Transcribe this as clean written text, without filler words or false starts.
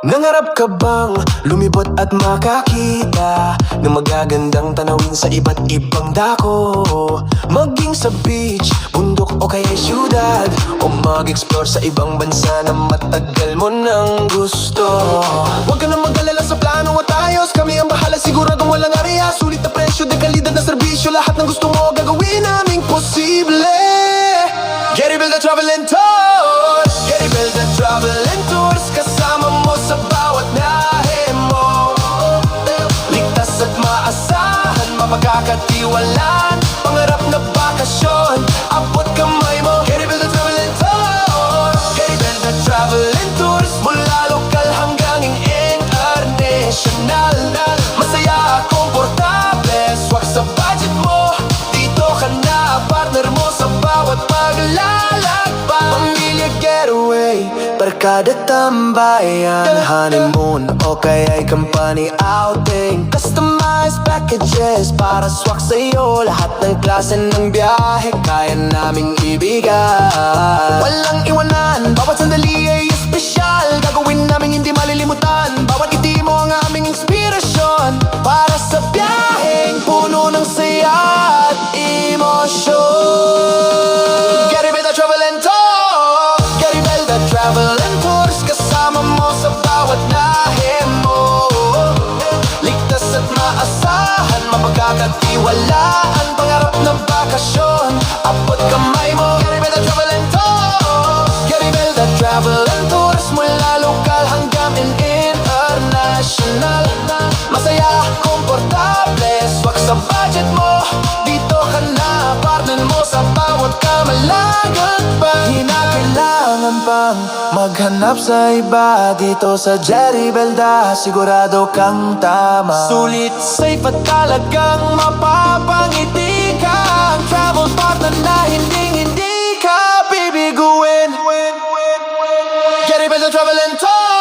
Nangarap ka bang lumibot at makakita ng magagandang tanawin sa iba't ibang dako? Maging sa beach, bundok o kaya syudad, o mag-explore sa ibang bansa na matagal mo nang gusto. Huwag ka na mag-alala sa plano at ayos, kami ang bahala, siguradong walang area. Sulit na presyo, de kalidad na serbisyo, lahat ng gusto mo gagawin naming posible. Geribel the Travel and Tours, Geribel the Travel and Tours, kasama mo sa bawat biyahe mo. Ligtas at maasahan, mapagkakatiwalaan, pangarap na bakasyon, abot kamay mo. Geribel the Travel and Tours, Geribel the Travel and Tours, mula lokal hanggang international. Masaya, komportable, swak sa budget mo. Dito ka na, partner mo sa bawat paglalakbay. Pamilya getaway, barkada tambayan, honeymoon o kaya'y company outing. Customized packages para swak sa'yo, lahat ng klase ng biyahe kaya naming ibigay. Walang iwanan, bawat sandali ay espesyal, gagawin naming hindi malilimutan. Bawat ngiti mo ang aming inspirasyon, para sa biyaheng puno ng saya at emosyon. Geribel the Travel and Tours, Geribel the Travel and Tours, kasama mo sa bawat biyahe mo. Ligtas at maasahan, mapagkakatiwalaan, pangarap na bakasyon, abot kamay mo. Geribel the Travel and Tours, Geribel the Travel and Tours, mula lokal hanggang international. Masaya, komportable, swak sa budget mo. Dito ka na, partner mo sa bawat kamalagakbay. Hinakailangan pang maghanap sa iba, dito sa Geribelda, sigurado kang tama. Sulit, safe at talagang mapapangiti ka, ang travel partner na hindi ka bibiguin. Geribel the Travel and Tours.